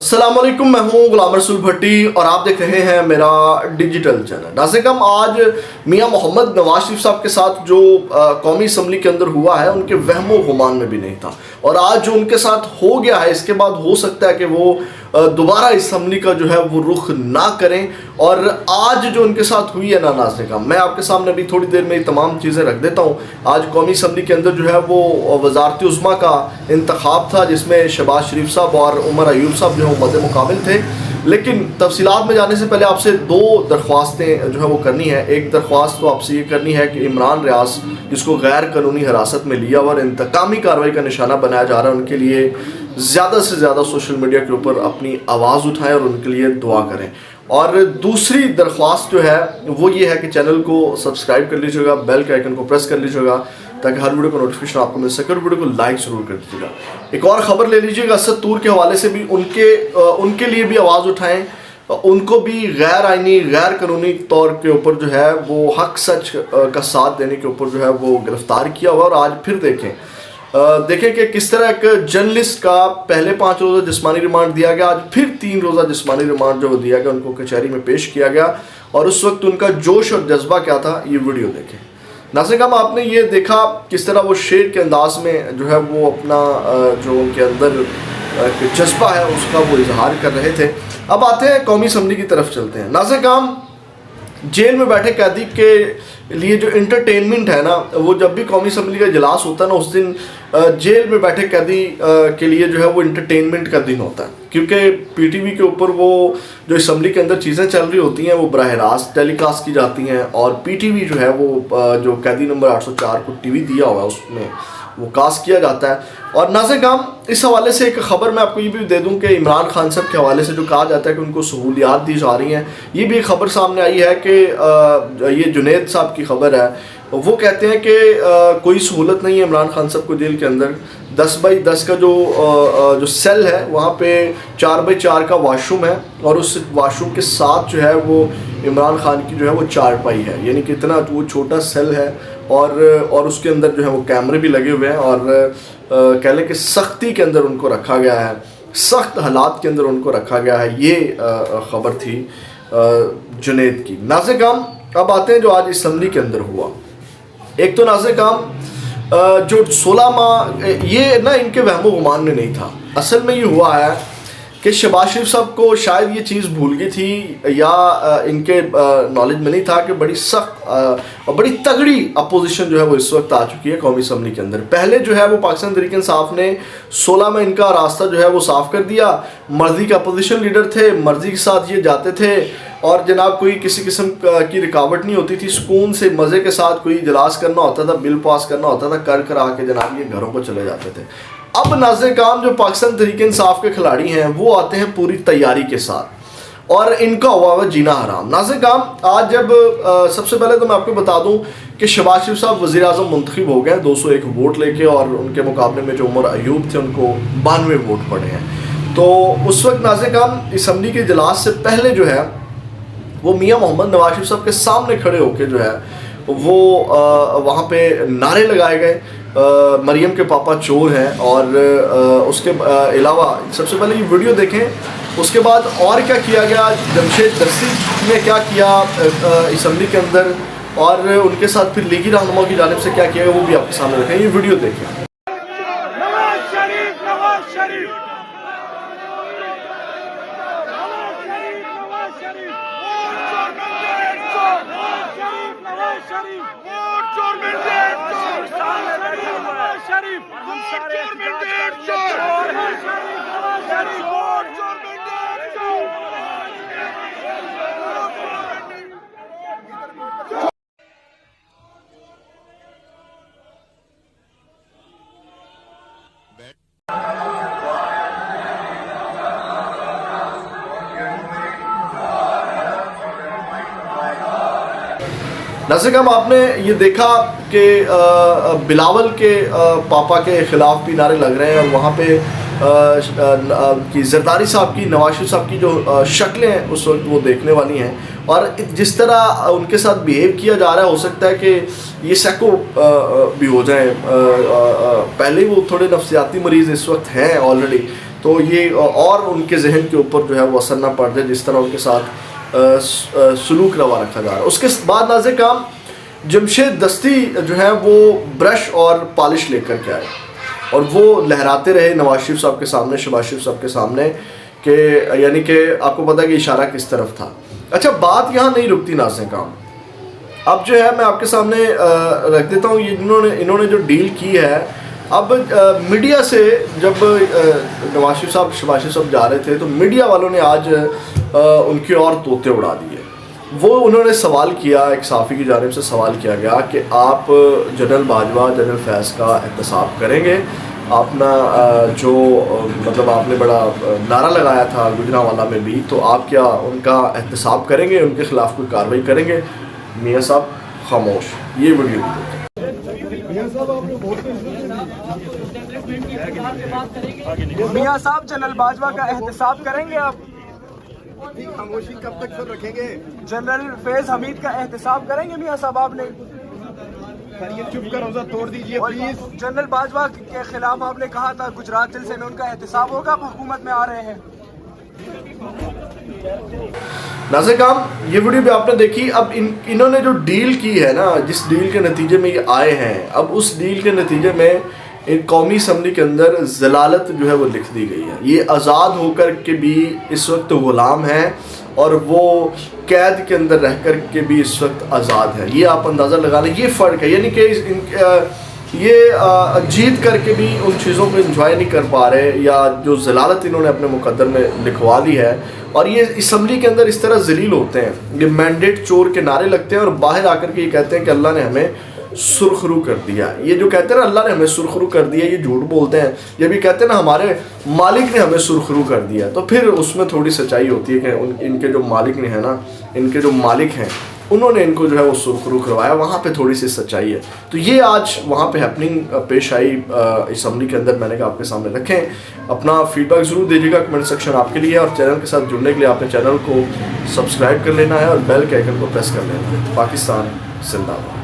अस्सलाम वालेकुम, मैं हूँ गुलाम रसूल भट्टी और आप देख रहे हैं मेरा डिजिटल चैनल। नाज़रीन, आज मियाँ मोहम्मद नवाज शरीफ साहब के साथ जो कौमी असम्बली के अंदर हुआ है उनके वहमो गुमान में भी नहीं था, और आज जो उनके साथ हो गया है इसके बाद हो सकता है कि वो दोबारा असम्बली का जो है वो रुख ना करें। और आज जो उनके साथ हुई है ना नाज़रीन, मैं आपके सामने अभी थोड़ी देर में ये तमाम चीज़ें रख देता हूँ। आज कौमी असम्बली के अंदर जो है वो वज़ारत उज़्मा का इंतखाब था जिसमें शहबाज शरीफ साहब और उमर अयूब साहब जो है वो मद्दे मुकाबिल थे। लेकिन तफसीलात में जाने से पहले आपसे दो दरख्वास्तें जो है वो करनी है। एक दरख्वास्त तो आपसे ये करनी है कि इमरान रियाज जिसको गैर कानूनी हिरासत में लिया और इंतकामी कार्रवाई का निशाना बनाया जा रहा है, उनके लिए ज़्यादा से ज़्यादा सोशल मीडिया के ऊपर अपनी आवाज़ उठाएं और उनके लिए दुआ करें। और दूसरी दरख्वास्त जो है वो ये है कि चैनल को सब्सक्राइब कर लीजिएगा, बेल के आइकन को प्रेस कर लीजिएगा ताकि हर वीडियो का नोटिफिकेशन आपको मिल सके, और वीडियो को लाइक ज़रूर कर दीजिएगा। एक और ख़बर ले लीजिएगा, असद तूर के हवाले से भी उनके लिए भी आवाज़ उठाएं, उनको भी गैर आइनी गैर कानूनी तौर के ऊपर जो है वो हक सच का साथ देने के ऊपर जो है वो गिरफ़्तार किया हुआ। और आज फिर देखें कि किस तरह एक जर्नलिस्ट का पहले 5 रोज़ा जिस्मानी रिमांड दिया गया, आज फिर 3 रोज़ा जिस्मानी रिमांड जो दिया गया, उनको कचहरी में पेश किया गया। और उस वक्त उनका जोश और जज्बा क्या था, ये वीडियो देखें। नाज़रीन, आपने ये देखा किस तरह वो शेर के अंदाज में जो है वो अपना जो उनके अंदर जज्बा है उसका वो इजहार कर रहे थे। अब आते हैं कौमी असम्बली की तरफ चलते हैं। नाज़रीन, जेल में बैठे कैदी के लिए जो इंटरटेनमेंट है ना, वो जब भी कौमी असम्बली का इजलास होता है ना, उस दिन जेल में बैठे कैदी के लिए जो है वो इंटरटेनमेंट का दिन होता है, क्योंकि पीटीवी के ऊपर वो जो असम्बली के अंदर चीज़ें चल रही होती हैं वो बराह रास्त टेलीकास्ट की जाती हैं, और पीटीवी जो है वो जो कैदी नंबर 804 को टीवी दिया हुआ है उसमें वो कास्ट किया जाता है। और नाज़रीन, इस हवाले से एक ख़बर मैं आपको ये भी दे दूं कि इमरान खान साहब के हवाले से जो कहा जाता है कि उनको सहूलियात दी जा रही हैं, ये भी एक ख़बर सामने आई है कि ये जुनैद साहब की ख़बर है। वो कहते हैं कि कोई सहूलत नहीं है इमरान खान साहब को जेल के अंदर। 10x10 का जो सेल है वहाँ पे 4x4 का वाशरूम है, और उस वाशरूम के साथ जो है वो इमरान खान की जो है वो चारपाई है, यानी कि इतना वो छोटा सेल है। और उसके अंदर जो है वो कैमरे भी लगे हुए हैं, और कह लें कि सख्ती के अंदर उनको रखा गया है, सख्त हालात के अंदर उनको रखा गया है। ये ख़बर थी जुनैद की। नाज़रीन, अब आते हैं जो आज असम्बली के अंदर हुआ। एक तो नाज़रीन जो 16 माह ये ना इनके वहमो गुमान में नहीं था। असल में ये हुआ है कि शहबाज शरीफ साहब को शायद ये चीज़ भूल गई थी या इनके नॉलेज में नहीं था कि बड़ी सख्त और बड़ी तगड़ी अपोजिशन जो है वो इस वक्त आ चुकी है कौमी असम्बली के अंदर। पहले जो है वो पाकिस्तान तहरीक इंसाफ ने 16 में इनका रास्ता जो है वो साफ़ कर दिया। मर्जी के अपोजिशन लीडर थे, मर्जी के साथ ये जाते थे, और जनाब कोई किसी किस्म की रुकावट नहीं होती थी। सुकून से मज़े के साथ कोई इजलास करना होता था, बिल पास करना होता था, कर आके जनाब ये घरों को चले जाते थे। अब नाज़रीन, जो पाकिस्तान तहरीक इंसाफ के खिलाड़ी हैं वो आते हैं पूरी तैयारी के साथ, और इनका हुआ हुआ जीना हराम। नाज़रीन, आज जब सबसे पहले तो मैं आपको बता दूं कि शहबाज शरीफ साहब वज़ीर आज़म मुंतखब हो गए 201 वोट लेके, और उनके मुकाबले में जो उमर अयूब थे उनको 92 वोट पड़े हैं। तो उस वक्त नाज़रीन असम्बली के इजलास से पहले जो है वो मियाँ मोहम्मद नवाज शरीफ साहब के सामने खड़े होकर जो है वो वहाँ पे नारे लगाए गए, मरियम के पापा चोर हैं। और उसके अलावा सबसे पहले ये वीडियो देखें, उसके बाद और क्या किया गया, जमशेद दर्सी ने क्या किया असम्बली के अंदर, और उनके साथ फिर लीगी रहनुमा की जानिब से क्या किया गया वो भी आपके सामने रखें। ये वीडियो देखें। नाज़रीन, आपने ये देखा कि बिलावल के पापा के ख़िलाफ़ भी नारे लग रहे हैं, और वहाँ पे कि जरदारी साहब की, नवाज शरीफ साहब की जो शक्लें हैं उस वक्त वो देखने वाली हैं। और जिस तरह उनके साथ बिहेव किया जा रहा है, हो सकता है कि ये सैको भी हो जाए। पहले वो थोड़े नफ्सियाती मरीज़ इस वक्त हैं ऑलरेडी, تو یہ اور ان کے ذہن کے اوپر جو ہے وہ اثر نہ پڑ جائے جس طرح ان کے ساتھ سلوک روا رکھا جا رہا ہے۔ اس کے بعد ناظرین کرام جمشید دستی جو ہے وہ برش اور پالش لے کر کے آئے اور وہ لہراتے رہے نواز شریف صاحب کے سامنے، شہباز شریف صاحب کے سامنے، کہ یعنی کہ آپ کو پتہ ہے کہ اشارہ کس طرف تھا۔ اچھا بات یہاں نہیں رکتی ناظرین کرام، اب جو ہے میں آپ کے سامنے رکھ دیتا ہوں انہوں نے جو ڈیل کی ہے۔ اب میڈیا سے جب نواز شریف صاحب شہباز شریف صاحب جا رہے تھے تو میڈیا والوں نے آج ان کے اور طوطے اڑا دیے۔ وہ انہوں نے سوال کیا، ایک صحافی کی جانب سے سوال کیا گیا کہ آپ جنرل باجوہ، جنرل فیض کا احتساب کریں گے؟ آپ نے جو مطلب آپ نے بڑا نعرہ لگایا تھا گجرانوالہ میں بھی، تو آپ کیا ان کا احتساب کریں گے، ان کے خلاف کوئی کارروائی کریں گے؟ میاں صاحب خاموش۔ یہ ویڈیو میاں صاحب جنرل باجوہ کا احتساب کریں گے آپ؟ خاموشی کب تک سر رکھیں گے؟ جنرل فیض حمید کا احتساب کریں گے میاں صاحب آپ نے؟ سر یہ چپ کا روزہ توڑ دیجیے پلیز۔ جنرل باجوہ کے خلاف آپ نے کہا تھا گجرات جلسے میں ان کا احتساب ہوگا، آپ حکومت میں آ رہے ہیں۔ ناظرین کرام یہ ویڈیو بھی آپ نے دیکھی۔ اب انہوں نے جو ڈیل کی ہے نا، جس ڈیل کے نتیجے میں یہ آئے ہیں، اب اس ڈیل کے نتیجے میں قومی اسمبلی کے اندر ضلالت جو ہے وہ لکھ دی گئی ہے۔ یہ آزاد ہو کر کے بھی اس وقت غلام ہیں اور وہ قید کے اندر رہ کر کے بھی اس وقت آزاد ہے۔ یہ آپ اندازہ لگا لیں، یہ فرق ہے۔ یعنی کہ یہ جیت کر کے بھی ان چیزوں کو انجوائے نہیں کر پا رہے، یا جو ضلالت انہوں نے اپنے مقدر میں لکھوا لی ہے، اور یہ اسمبلی کے اندر اس طرح ذلیل ہوتے ہیں۔ یہ مینڈیٹ چور کے نعرے لگتے ہیں اور باہر آ کر کے یہ کہتے ہیں کہ اللہ نے ہمیں سرخرو کر دیا۔ یہ جو کہتے ہیں نا اللہ نے ہمیں سرخرو کر دیا، یہ جھوٹ بولتے ہیں۔ یہ بھی کہتے ہیں نا ہمارے مالک نے ہمیں سرخرو کر دیا، تو پھر اس میں تھوڑی سچائی ہوتی ہے کہ ان کے جو مالک نے ہے نا، ان کے جو مالک ہیں انہوں نے ان کو جو ہے وہ سرخرو کروایا، وہاں پہ تھوڑی سی سچائی ہے۔ تو یہ آج وہاں پہ ہیپننگ پیش آئی اسمبلی کے اندر، میں نے کہا آپ کے سامنے رکھیں۔ اپنا فیڈ بیک ضرور دیجیے گا، کمنٹ سیکشن آپ کے لیے ہے، اور چینل کے ساتھ جڑنے کے لیے آپ نے چینل کو سبسکرائب کر لینا ہے اور بیل کے آئیکن کو پریس کر لینا ہے۔ پاکستان زندہ باد۔